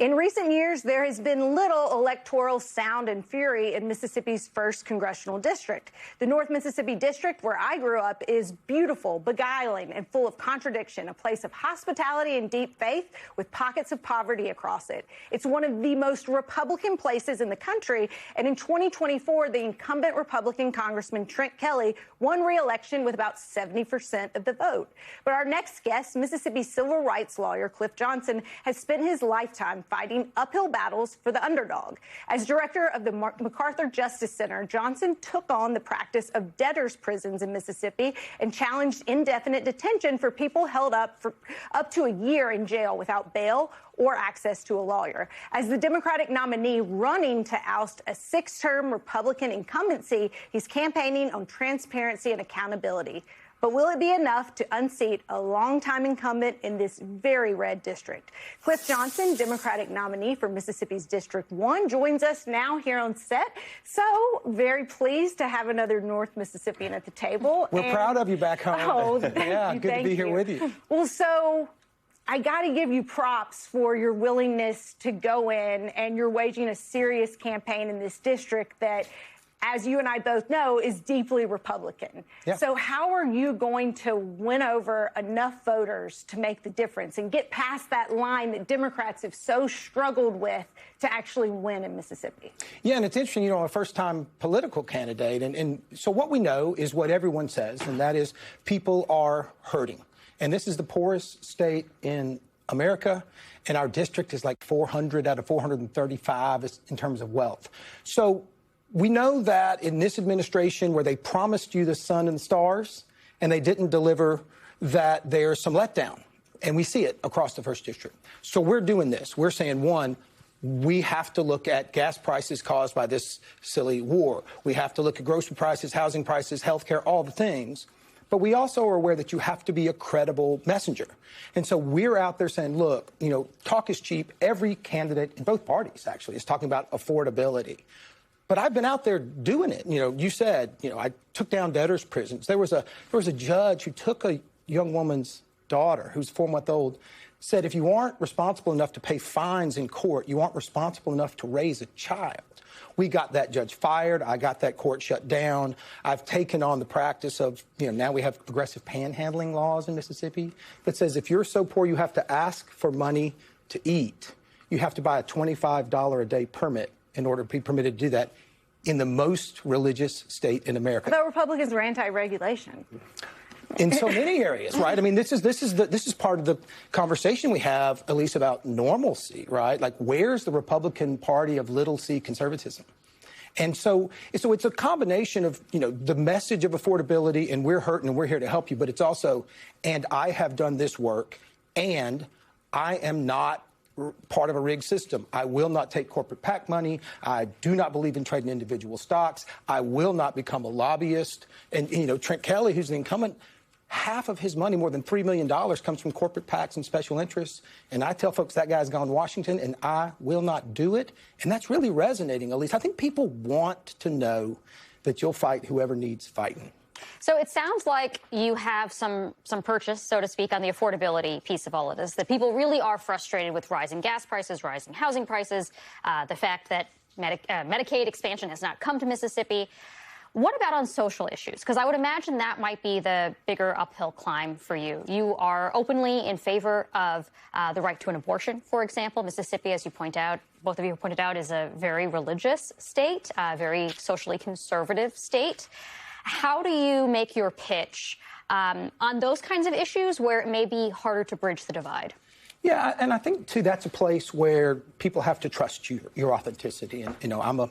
In recent years, there has been little electoral sound and fury in Mississippi's 1st Congressional District. The North Mississippi District, where I grew up, is beautiful, beguiling, and full of contradiction, a place of hospitality and deep faith with pockets of poverty across it. It's one of the most Republican places in the country, and in 2024, the incumbent Republican Congressman Trent Kelly won re-election with about 70% of the vote. But our next guest, Mississippi civil rights lawyer Cliff Johnson, has spent his lifetime fighting uphill battles for the underdog. As director of the MacArthur Justice Center, Johnson took on the practice of debtors' prisons in Mississippi and challenged indefinite detention for people held up for up to a year in jail without bail or access to a lawyer. As the Democratic nominee running to oust a 6-term Republican incumbency, he's campaigning on transparency and accountability. But will it be enough to unseat a longtime incumbent in this very red district? Cliff Johnson, Democratic nominee for Mississippi's District 1, joins us now here on set. So very pleased to have another North Mississippian at the table. We're proud of you back home. Oh, yeah, good to be here with you. Well, so I got to give you props for your willingness to go in, and you're waging a serious campaign in this district that, as you and I both know, is deeply Republican. Yeah. So how are you going to win over enough voters to make the difference and get past that line that Democrats have so struggled with to actually win in Mississippi? Yeah, and it's interesting, a first-time political candidate. And so what we know is what everyone says, and that is people are hurting. And this is the poorest state in America, and our district is like 400 out of 435 in terms of wealth. So we know that in this administration, where they promised you the sun and the stars and they didn't deliver, that there's some letdown. And we see it across the 1st District. So we're doing this. We're saying, one, we have to look at gas prices caused by this silly war. We have to look at grocery prices, housing prices, health care, all the things. But we also are aware that you have to be a credible messenger. And so we're out there saying, look, talk is cheap. Every candidate in both parties, actually, is talking about affordability. But I've been out there doing it. You said, I took down debtors' prisons. There was a judge who took a young woman's daughter, who's 4-month-old, said, if you aren't responsible enough to pay fines in court, you aren't responsible enough to raise a child. We got that judge fired. I got that court shut down. I've taken on the practice of, now we have aggressive panhandling laws in Mississippi that says if you're so poor you have to ask for money to eat, you have to buy a $25 a day permit in order to be permitted to do that in the most religious state in America. I thought Republicans were anti-regulation. In so many areas, right? I mean, this is part of the conversation we have, at least about normalcy, right? Like, where's the Republican Party of little c conservatism? And so it's a combination of, the message of affordability, and we're hurting and we're here to help you, but it's also, and I have done this work, and I am not part of a rigged system. I will not take corporate PAC money. I do not believe in trading individual stocks. I will not become a lobbyist. And, Trent Kelly, who's the incumbent, half of his money, more than $3 million, comes from corporate PACs and special interests. And I tell folks that guy's gone to Washington, and I will not do it. And that's really resonating, Elise. I think people want to know that you'll fight whoever needs fighting. So it sounds like you have some purchase, so to speak, on the affordability piece of all of this, that people really are frustrated with rising gas prices, rising housing prices, the fact that Medicaid expansion has not come to Mississippi. What about on social issues? Because I would imagine that might be the bigger uphill climb for you. You are openly in favor of the right to an abortion, for example. Mississippi, as you point out, both of you pointed out, is a very religious state, a very socially conservative state. How do you make your pitch on those kinds of issues where it may be harder to bridge the divide? Yeah, and I think, too, that's a place where people have to trust your authenticity. And, I'm a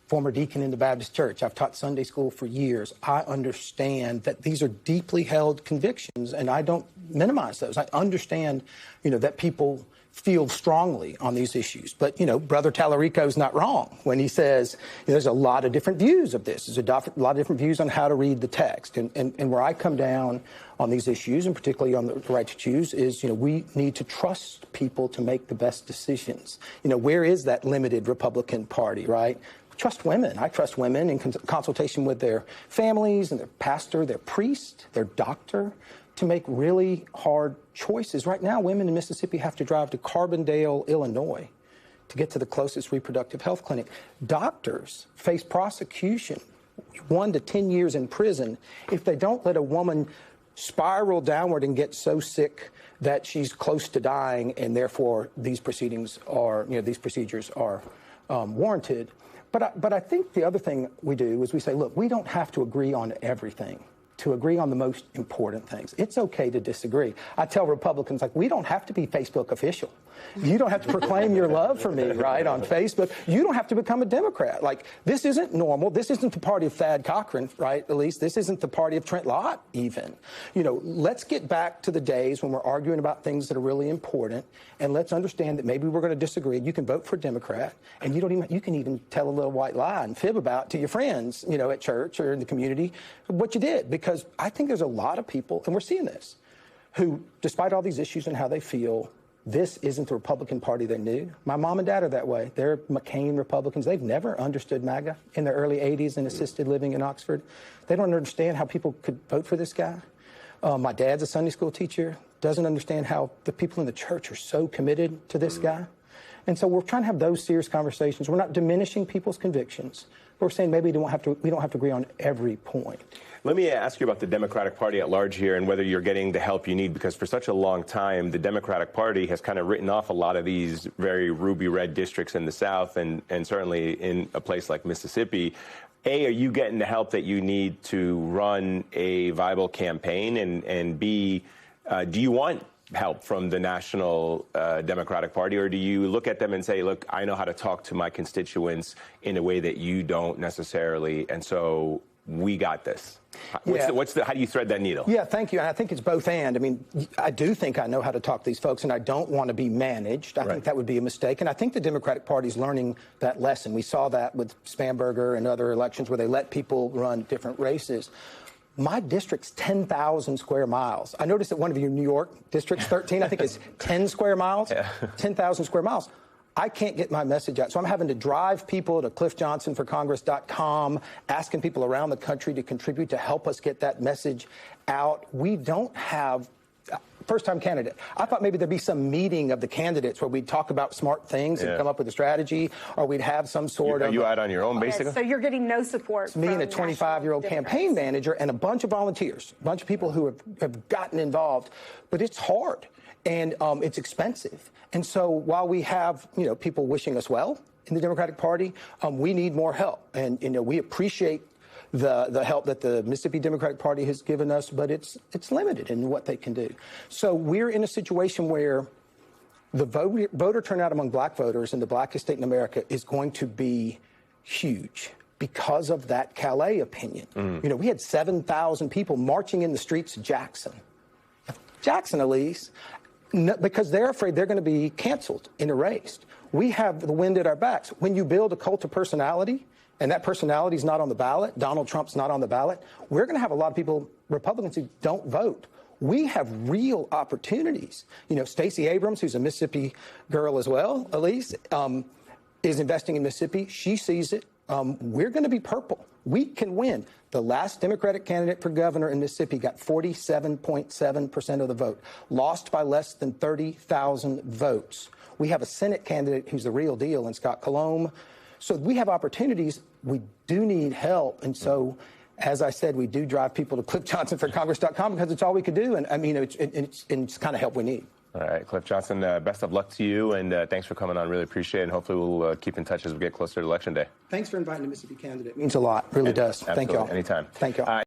former deacon in the Baptist Church. I've taught Sunday school for years. I understand that these are deeply held convictions, and I don't minimize those. I understand, that people feel strongly on these issues. But, Brother Tallarico's not wrong when he says there's a lot of different views of this. There's a lot of different views on how to read the text. And where I come down on these issues, and particularly on the right to choose, is, we need to trust people to make the best decisions. Where is that limited Republican Party, right? Trust women. I trust women in consultation with their families and their pastor, their priest, their doctor, to make really hard choices. Right now, women in Mississippi have to drive to Carbondale, Illinois, to get to the closest reproductive health clinic. Doctors face prosecution, 1 to 10 years in prison, if they don't let a woman spiral downward and get so sick that she's close to dying, and therefore these procedures are warranted. But I think the other thing we do is we say, look, we don't have to agree on everything to agree on the most important things. It's okay to disagree. I tell Republicans, like, we don't have to be Facebook official. You don't have to proclaim your love for me, right, on Facebook. You don't have to become a Democrat. Like, this isn't normal. This isn't the party of Thad Cochran, right, Elise? This isn't the party of Trent Lott, even. You know, let's get back to the days when we're arguing about things that are really important, and let's understand that maybe we're going to disagree. You can vote for Democrat, and you can even tell a little white lie and fib about to your friends, you know, at church or in the community what you did. Because I think there's a lot of people, and we're seeing this, who, despite all these issues and how they feel, this isn't the Republican Party they knew. My mom and dad are that way. They're McCain Republicans. They've never understood MAGA in the early 80s in assisted living in Oxford. They don't understand how people could vote for this guy. My dad's a Sunday school teacher, doesn't understand how the people in the church are so committed to this guy. And so we're trying to have those serious conversations. We're not diminishing people's convictions. We're saying maybe we don't have to agree on every point. Let me ask you about the Democratic Party at large here and whether you're getting the help you need, because for such a long time, the Democratic Party has kind of written off a lot of these very ruby red districts in the South and certainly in a place like Mississippi. A, are you getting the help that you need to run a viable campaign? And B, do you want help from the National Democratic Party, or do you look at them and say, look, I know how to talk to my constituents in a way that you don't necessarily, and so we got this? How do you thread that needle? Yeah, thank you. And I think it's both and. I mean, I do think I know how to talk to these folks, and I don't want to be managed. I think that would be a mistake. And I think the Democratic Party is learning that lesson. We saw that with Spamberger and other elections where they let people run different races. My district's 10,000 square miles. I noticed that one of your New York districts, 13, I think is 10 square miles, 10,000 square miles. I can't get my message out. So I'm having to drive people to CliffJohnsonForCongress.com, asking people around the country to contribute to help us get that message out. We don't have first-time candidate. I thought maybe there'd be some meeting of the candidates where we'd talk about smart things and come up with a strategy, or we'd have some sort of... Are you out on your own, basically? So you're getting no support from me and a 25-year-old campaign manager and a bunch of volunteers, a bunch of people who have gotten involved. But it's hard, and it's expensive. And so while we have, you know, people wishing us well in the Democratic Party, we need more help. And, you know, we appreciate the help that the Mississippi Democratic Party has given us, but it's limited in what they can do. So we're in a situation where the voter turnout among black voters in the blackest state in America is going to be huge because of that Calais opinion. You know, we had 7,000 people marching in the streets of Jackson, Elise, because they're afraid they're going to be canceled and erased. We have the wind at our backs. When you build a cult of personality, and that personality is not on the ballot, Donald Trump's not on the ballot, we're going to have a lot of people, Republicans, who don't vote. We have real opportunities. You know, Stacey Abrams, who's a Mississippi girl as well, Elise, is investing in Mississippi. She sees it. We're going to be purple. We can win. The last Democratic candidate for governor in Mississippi got 47.7% of the vote, lost by less than 30,000 votes. We have a Senate candidate who's the real deal in Scott Colomb. So we have opportunities. We do need help. And so, as I said, we do drive people to CliffJohnsonForCongress.com because it's all we could do. And I mean, it's the kind of help we need. All right, Cliff Johnson, best of luck to you. And thanks for coming on. Really appreciate it. And hopefully we'll keep in touch as we get closer to Election Day. Thanks for inviting the Mississippi candidate. It means a lot. Really does. Absolutely. Thank you all. Anytime. Thank you all.